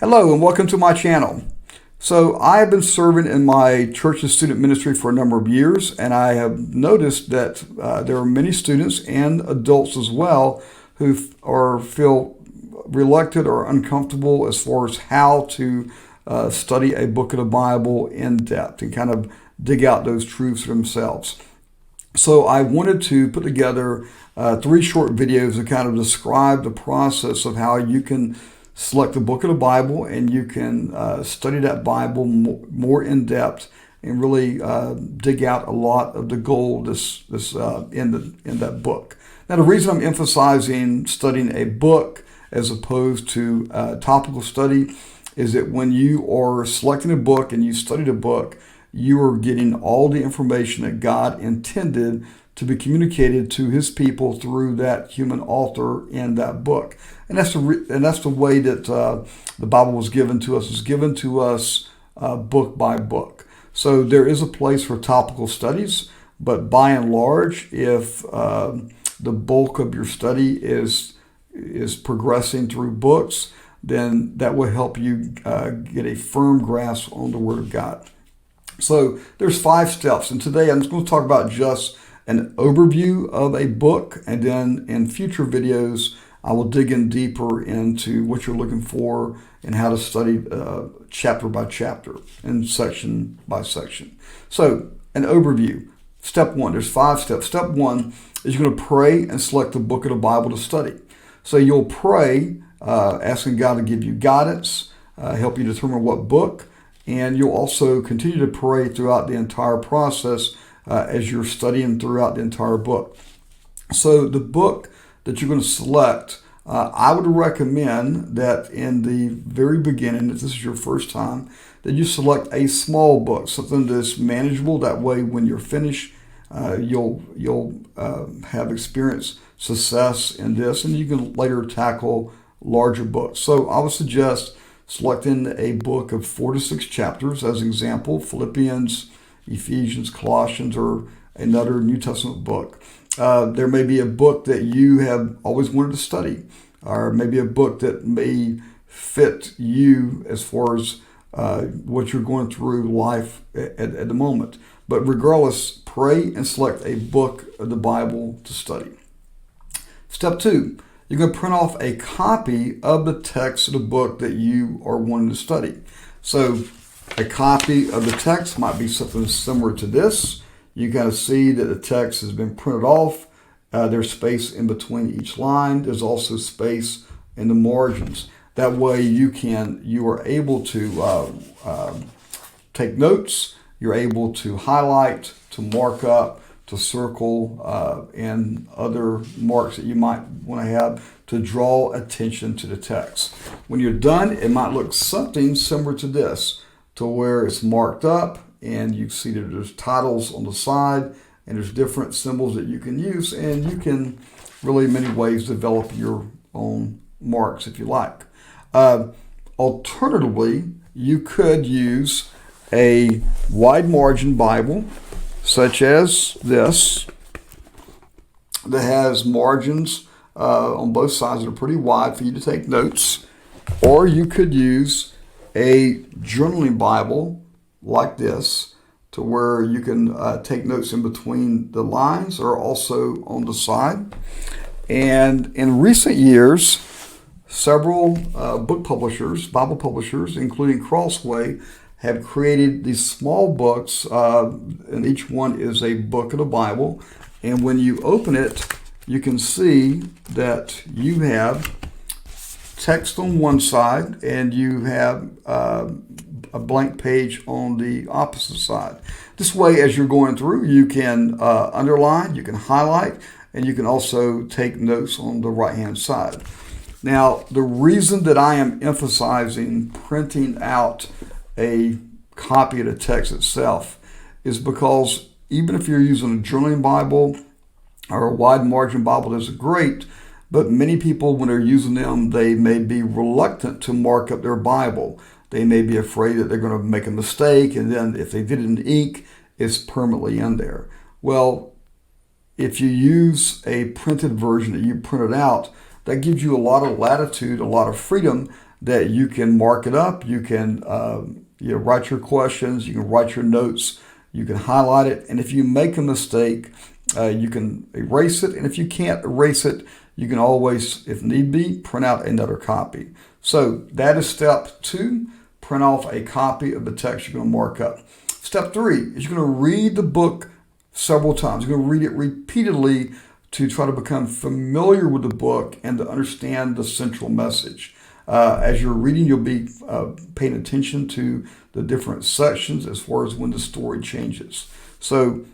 Hello and welcome to my channel. So I have been serving in my church and student ministry for a number of years, and I have noticed that there are many students and adults as well who feel reluctant or uncomfortable as far as how to study a book of the Bible in depth and kind of dig out those truths for themselves. So I wanted to put together 3 short videos to kind of describe the process of how you can select the book of the Bible and you can study that Bible more in depth and really dig out a lot of the gold in that book. Now, the reason I'm emphasizing studying a book as opposed to topical study is that when you are selecting a book and you study the book, you are getting all the information that God intended to be communicated to his people through that human author in that book. And that's the way that the Bible was given to us. It's given to us book by book. So there is a place for topical studies, but by and large, if the bulk of your study is progressing through books, then that will help you get a firm grasp on the Word of God. So there's 5 steps, and today I'm just going to talk about just an overview of a book, and then in future videos I will dig in deeper into what you're looking for and how to study chapter by chapter and section by section. So an overview. Step 1, there's 5 steps. Step 1 is you're going to pray and select the book of the Bible to study. So you'll pray asking God to give you guidance, help you determine what book, and you'll also continue to pray throughout the entire process as you're studying throughout the entire book. So the book that you're going to select, I would recommend that in the very beginning, if this is your first time, that you select a small book, something that's manageable. That way, when you're finished, you'll have experienced success in this, and you can later tackle larger books. So I would suggest selecting a book of 4 to 6 chapters. As an example, Philippians, Ephesians, Colossians, or another New Testament book. There may be a book that you have always wanted to study, or maybe a book that may fit you as far as what you're going through life at the moment. But regardless, pray and select a book of the Bible to study. Step 2, you're going to print off a copy of the text of the book that you are wanting to study. So a copy of the text might be something similar to this. You kind of see that the text has been printed off. There's space in between each line. There's also space in the margins. That way you are able to take notes. You're able to highlight, to mark up, to circle, and other marks that you might want to have to draw attention to the text. When you're done, it might look something similar to this, to where it's marked up and you see that there's titles on the side and there's different symbols that you can use, and you can really in many ways develop your own marks if you like. Alternatively, you could use a wide margin Bible such as this that has margins on both sides that are pretty wide for you to take notes, or you could use a journaling Bible like this to where you can take notes in between the lines or also on the side. And in recent years, several book publishers, Bible publishers, including Crossway, have created these small books, and each one is a book of the Bible. And when you open it, you can see that you have text on one side and you have a blank page on the opposite side. This way, as you're going through, you can underline, you can highlight, and you can also take notes on the right-hand side. Now, the reason that I am emphasizing printing out a copy of the text itself is because even if you're using a journaling Bible or a wide margin Bible, that's great, but many people, when they're using them, they may be reluctant to mark up their Bible. They may be afraid that they're going to make a mistake, and then if they did it in ink, it's permanently in there. Well, if you use a printed version that you printed out, that gives you a lot of latitude, a lot of freedom that you can mark it up. You can write your questions. You can write your notes. You can highlight it. And if you make a mistake, you can erase it. And if you can't erase it, you can always, if need be, print out another copy. So that is step 2. Print off a copy of the text you're going to mark up. Step 3 is you're going to read the book several times. You're going to read it repeatedly to try to become familiar with the book and to understand the central message. As you're reading, you'll be paying attention to the different sections as far as when the story changes. So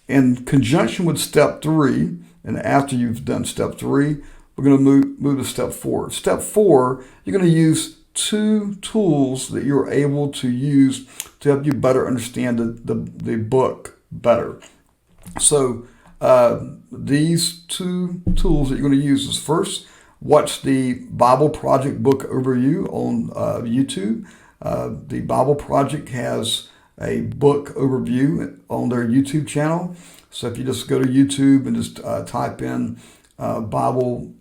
in conjunction with step 3, and after you've done step 3, we're going to move to step 4. Step 4, you're going to use 2 tools that you're able to use to help you better understand the book better. So these 2 tools that you're going to use is, first, watch the Bible Project book overview on YouTube. The Bible Project has a book overview on their YouTube channel. So if you just go to YouTube and just type in Bible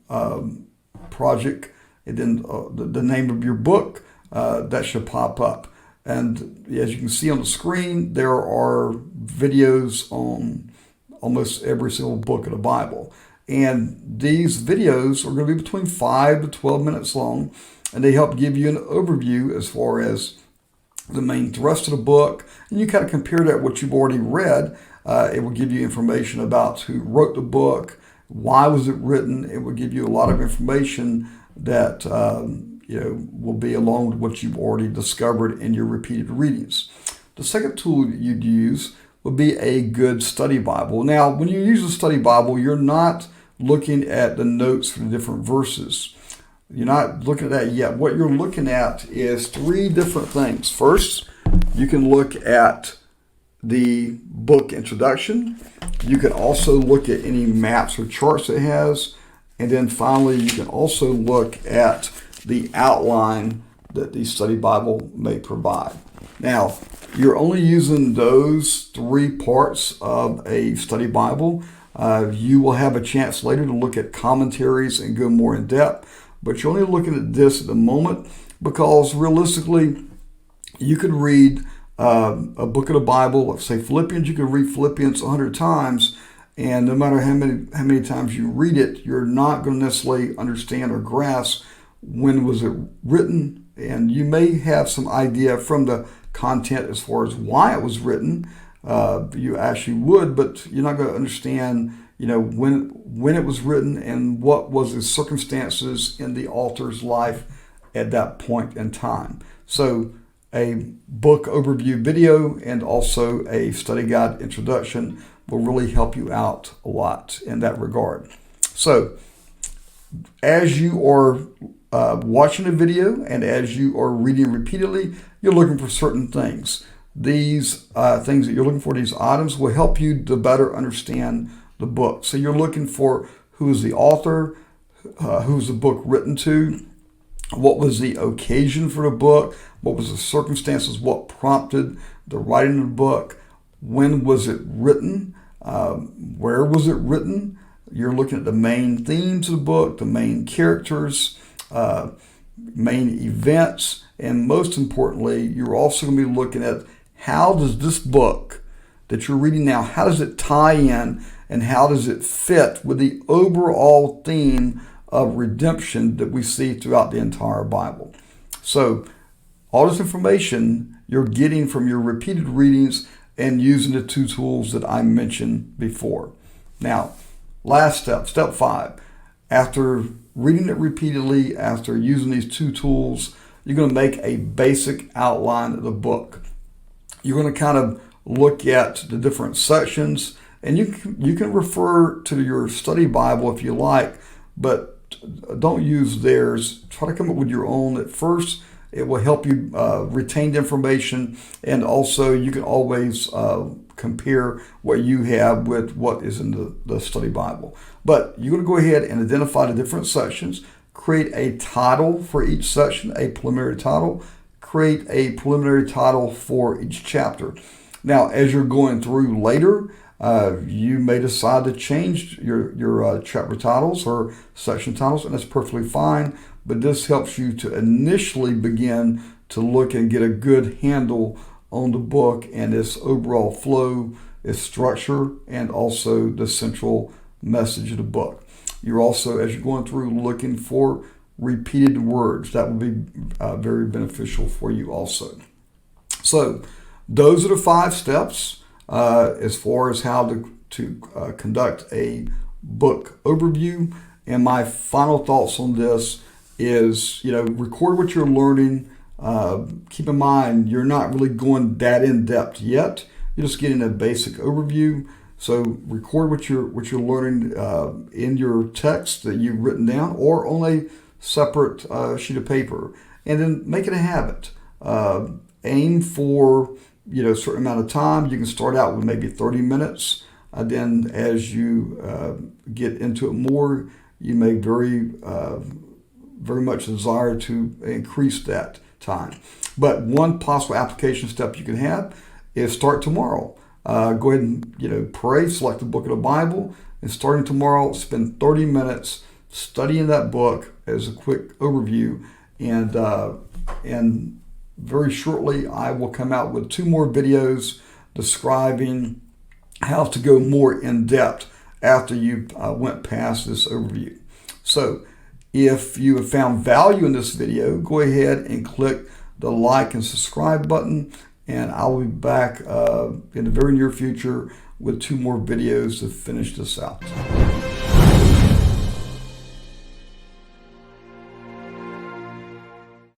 Project and then the name of your book, that should pop up. And as you can see on the screen, there are videos on almost every single book of the Bible. And these videos are going to be between 5 to 12 minutes long, and they help give you an overview as far as the main thrust of the book. And you kind of compare that with what you've already read. It will give you information about who wrote the book, why was it written. It will give you a lot of information that will be along with what you've already discovered in your repeated readings. The second tool you'd use would be a good study Bible. Now, when you use a study Bible, you're not looking at the notes for the different verses. You're not looking at that yet. What you're looking at is 3 different things. First, you can look at the book introduction. You can also look at any maps or charts it has. And then finally, you can also look at the outline that the study Bible may provide. Now, you're only using those 3 parts of a study Bible. You will have a chance later to look at commentaries and go more in depth, but you're only looking at this at the moment because realistically, you could read a book of the Bible, let's say Philippians. You could read Philippians 100 times, and no matter how many times you read it, you're not going to necessarily understand or grasp when was it written, and you may have some idea from the content as far as why it was written. You actually would, but you're not going to understand, when it was written and what was the circumstances in the author's life at that point in time. So a book overview video and also a study guide introduction will really help you out a lot in that regard. So as you are watching a video and as you are reading repeatedly, you're looking for certain things. These things that you're looking for, these items, will help you to better understand the book. So you're looking for who is the author, who's the book written to, what was the occasion for the book, what was the circumstances, what prompted the writing of the book, when was it written, where was it written. You're looking at the main themes of the book, the main characters, main events, and most importantly, you're also going to be looking at how does this book that you're reading now, how does it tie in and how does it fit with the overall theme of redemption that we see throughout the entire Bible. So all this information you're getting from your repeated readings and using the 2 tools that I mentioned before. Now, last step, step 5. After reading it repeatedly, after using these 2 tools, you're going to make a basic outline of the book. You're going to kind of look at the different sections, and you can refer to your study Bible if you like, but don't use theirs. Try to come up with your own at first. It will help you retain the information, and also you can always compare what you have with what is in the study Bible. But you're going to go ahead and identify the different sections, create a title for each section, a preliminary title, create a preliminary title for each chapter. Now, as you're going through later, you may decide to change your chapter titles or section titles, and that's perfectly fine. but this helps you to initially begin to look and get a good handle on the book and its overall flow, its structure, and also the central message of the book. You're also, as you're going through, looking for repeated words. That will be very beneficial for you also. So those are the 5 steps as far as how to conduct a book overview. And my final thoughts on this is, record what you're learning. Keep in mind, you're not really going that in depth yet. You're just getting a basic overview. So record what you're learning in your text that you've written down or on a separate sheet of paper, and then make it a habit. Aim for a certain amount of time. You can start out with maybe 30 minutes. Then as you get into it more, you may very much desire to increase that time. But one possible application step you can have is start tomorrow. Go ahead and pray, select the book of the Bible, and starting tomorrow, spend 30 minutes studying that book as a quick overview. And very shortly, I will come out with 2 more videos describing how to go more in depth after you went past this overview. So if you have found value in this video, go ahead and click the like and subscribe button, and I'll be back in the very near future with 2 more videos to finish this out.